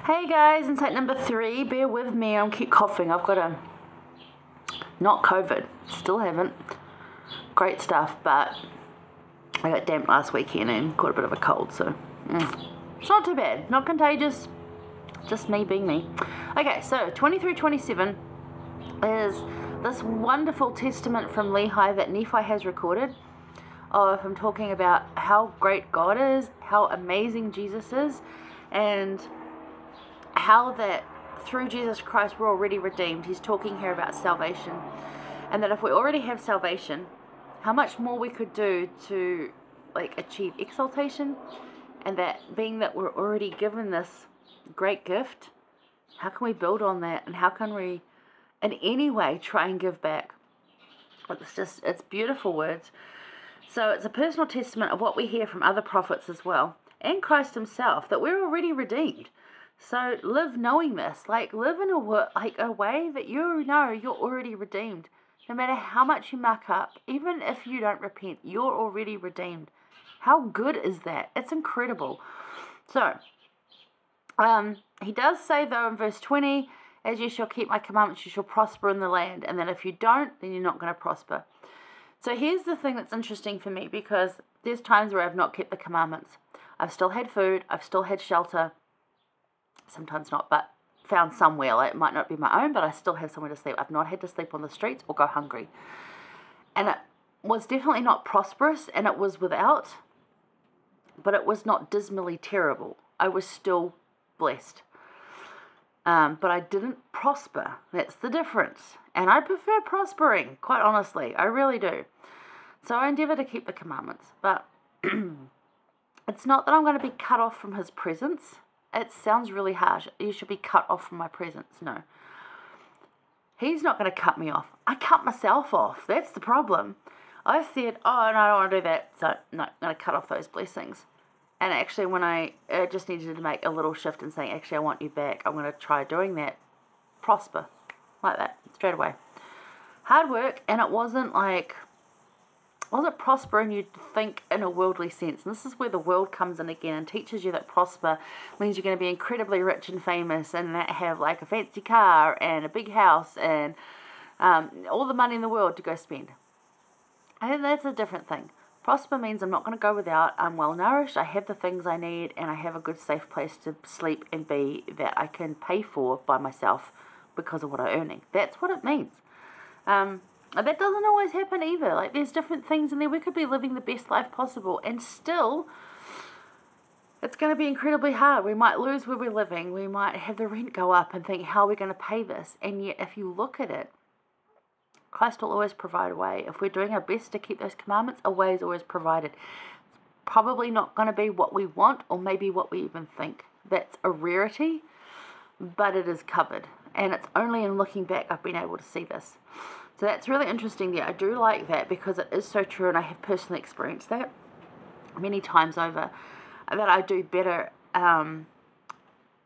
Hey guys, insight number 3. Bear with me, I'll keep coughing. I've got a, not COVID, still haven't. Great stuff, but I got damp last weekend and got a bit of a cold, so it's not too bad. Not contagious, just me being me. Okay, so 23:27 is this wonderful testament from Lehi that Nephi has recorded of him talking about how great God is, how amazing Jesus is, and how that through Jesus Christ we're already redeemed. He's talking here about salvation, and that if we already have salvation, how much more we could do to achieve exaltation, and that being that we're already given this great gift, how can we build on that, and how can we in any way try and give back? It's beautiful words. So it's a personal testament of what we hear from other prophets as well, and Christ himself, that we're already redeemed. So live knowing this, live in a way that you know you're already redeemed. No matter how much you muck up, even if you don't repent, you're already redeemed. How good is that? It's incredible. So, he does say though in verse 20, as you shall keep my commandments, you shall prosper in the land. And then if you don't, then you're not going to prosper. So here's the thing that's interesting for me, because there's times where I've not kept the commandments. I've still had food, I've still had shelter. Sometimes not, but found somewhere. It might not be my own, but I still have somewhere to sleep. I've not had to sleep on the streets or go hungry. And it was definitely not prosperous, and it was without, but it was not dismally terrible. I was still blessed. But I didn't prosper. That's the difference. And I prefer prospering, quite honestly. I really do. So I endeavor to keep the commandments. But it's not that I'm going to be cut off from his presence. It sounds really harsh. You should be cut off from my presence. No. He's not going to cut me off. I cut myself off. That's the problem. I said, oh, no, I don't want to do that. So, no, I'm going to cut off those blessings. And actually, when I just needed to make a little shift and saying, actually, I want you back, I'm going to try doing that. Prosper. Like that. Straight away. Hard work. And it wasn't prosper, and you'd think in a worldly sense. And this is where the world comes in again and teaches you that prosper means you're going to be incredibly rich and famous and have a fancy car and a big house and all the money in the world to go spend. I think that's a different thing. Prosper means I'm not going to go without. I'm well nourished. I have the things I need, and I have a good safe place to sleep and be that I can pay for by myself because of what I'm earning. That's what it means. That doesn't always happen either. There's different things in there. We could be living the best life possible, and still it's going to be incredibly hard. We might lose where we're living. We might have the rent go up and think, how are we going to pay this? And yet if you look at it, Christ will always provide a way. If we're doing our best to keep those commandments, a way is always provided. It's probably not going to be what we want, or maybe what we even think. That's a rarity, but it is covered. And it's only in looking back I've been able to see this. So that's really interesting there. I do like that because it is so true, and I have personally experienced that many times over, that I do better.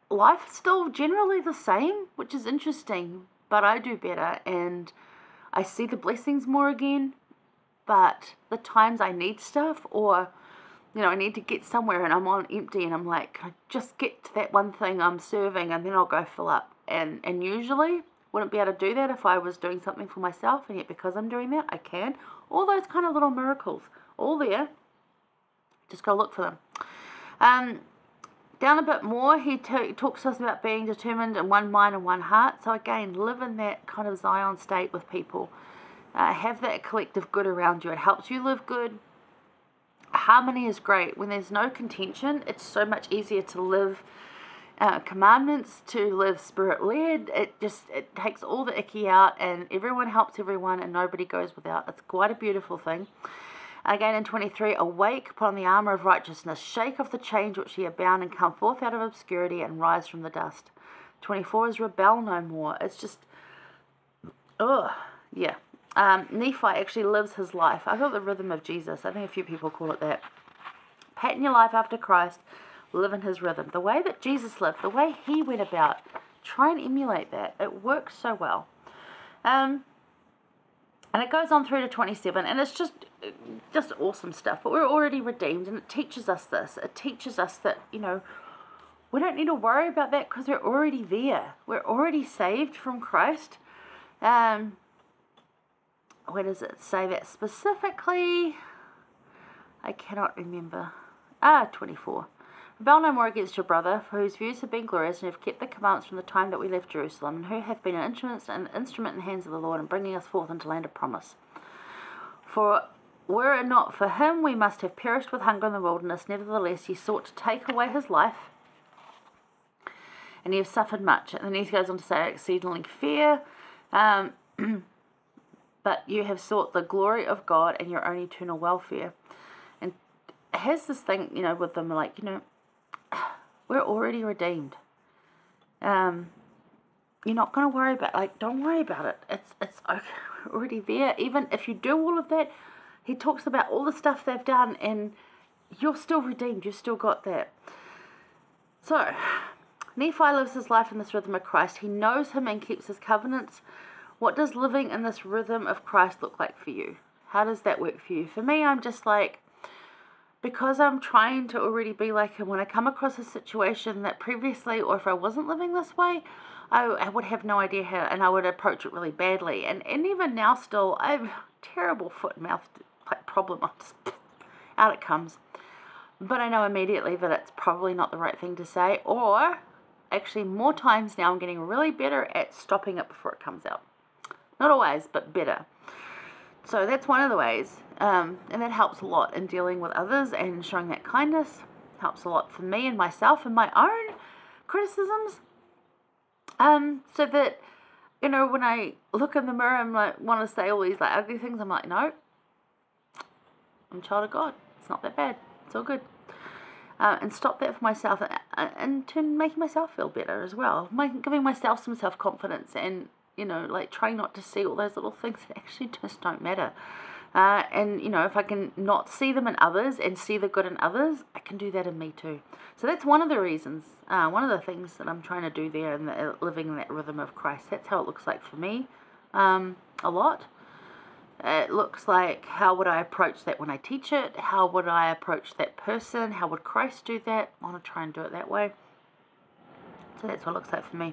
Life's still generally the same, which is interesting, but I do better, and I see the blessings more again. But the times I need stuff, or I need to get somewhere and I'm on empty, and I'm like, can I just get to that one thing I'm serving, and then I'll go fill up. And usually wouldn't be able to do that if I was doing something for myself, and yet because I'm doing that, I can. All those kind of little miracles, all there. Just go look for them. Down a bit more, he talks to us about being determined in one mind and one heart. So again, live in that kind of Zion state with people. Have that collective good around you. It helps you live good. Harmony is great. When there's no contention, it's so much easier to live commandments, to live spirit-led. It takes all the icky out, and everyone helps everyone, and nobody goes without. It's quite a beautiful thing. Again in 23, awake, put on the armor of righteousness, shake off the chains which ye are bound, and come forth out of obscurity and rise from the dust. 24 is rebel no more. It's just, yeah. Nephi actually lives his life. I call it the rhythm of Jesus. I think a few people call it that. Pattern your life after Christ. Live in his rhythm. The way that Jesus lived, the way he went about, try and emulate that. It works so well. And it goes on through to 27, and it's just awesome stuff. But we're already redeemed, and it teaches us this. It teaches us that, we don't need to worry about that because we're already there. We're already saved from Christ. Where does it say that specifically? I cannot remember. 24. Rebel no more against your brother, for whose views have been glorious, and have kept the commandments from the time that we left Jerusalem, and who have been an instrument in the hands of the Lord in bringing us forth into land of promise. For were it not for him, we must have perished with hunger in the wilderness. Nevertheless, he sought to take away his life, and he has suffered much. And then he goes on to say, exceedingly fear, but you have sought the glory of God and your own eternal welfare. And it has this thing, with them, like, we're already redeemed. You're not going to worry about, don't worry about it. It's okay. We're already there. Even if you do all of that, he talks about all the stuff they've done, and you're still redeemed. You've still got that. So, Nephi lives his life in this rhythm of Christ. He knows him and keeps his covenants. What does living in this rhythm of Christ look like for you? How does that work for you? For me, I'm just like, because I'm trying to already be like him, when I come across a situation that previously, or if I wasn't living this way, I would have no idea how, and I would approach it really badly. And even now still, I have a terrible foot and mouth problem. Out it comes. But I know immediately that it's probably not the right thing to say, or actually more times now I'm getting really better at stopping it before it comes out. Not always, but better. So that's one of the ways, and that helps a lot in dealing with others and showing that kindness. Helps a lot for me and myself and my own criticisms. So that, when I look in the mirror and want to say all these ugly things, I'm like, no, I'm a child of God. It's not that bad. It's all good. And stop that for myself, and turn making myself feel better as well. Giving myself some self-confidence, and trying not to see all those little things that actually just don't matter. And if I can not see them in others and see the good in others, I can do that in me too. So that's one of the reasons, one of the things that I'm trying to do there in living in that rhythm of Christ. That's how it looks like for me, a lot. It looks like, how would I approach that when I teach it? How would I approach that person? How would Christ do that? I want to try and do it that way. So that's what it looks like for me.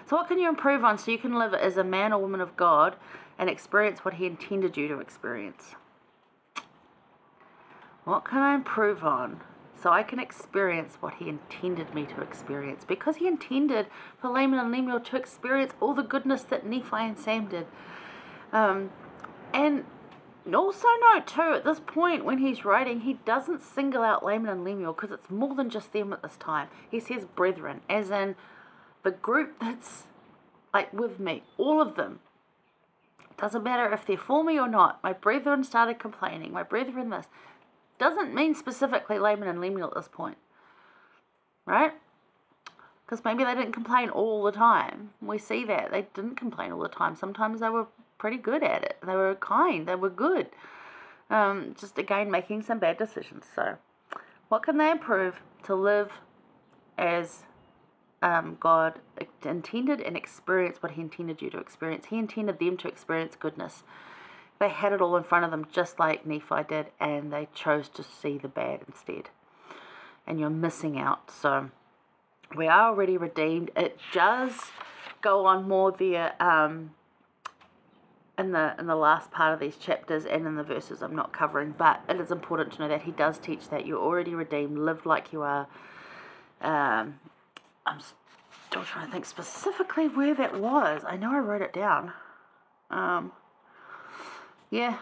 So what can you improve on so you can live as a man or woman of God and experience what he intended you to experience? What can I improve on so I can experience what he intended me to experience? Because he intended for Laman and Lemuel to experience all the goodness that Nephi and Sam did. And also note too, at this point when he's writing, he doesn't single out Laman and Lemuel because it's more than just them at this time. He says brethren, as in the group that's with me, all of them. Doesn't matter if they're for me or not. My brethren started complaining. My brethren this. Doesn't mean specifically Laman and Lemuel at this point. Right? Because maybe they didn't complain all the time. We see that. They didn't complain all the time. Sometimes they were pretty good at it. They were kind. They were good. Just again, making some bad decisions. So, what can they improve to live as God intended and experience what he intended you to experience? He intended them to experience goodness. They had it all in front of them, just like Nephi did, and they chose to see the bad instead. And you're missing out. So, we are already redeemed. It does go on more there in the last part of these chapters and in the verses I'm not covering, but it is important to know that he does teach that you're already redeemed, live like you are. I'm still trying to think specifically where that was. I know I wrote it down. Yeah,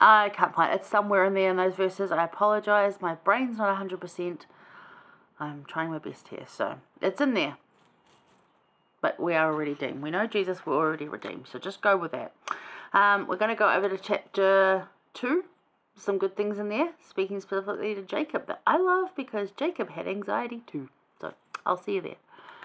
I can't find it. It's somewhere in there in those verses. I apologize. My brain's not 100%. I'm trying my best here. So, it's in there. But we are already redeemed. We know Jesus, we're already redeemed. So just go with that. We're going to go over to chapter 2. Some good things in there. Speaking specifically to Jacob that I love because Jacob had anxiety too. So I'll see you there.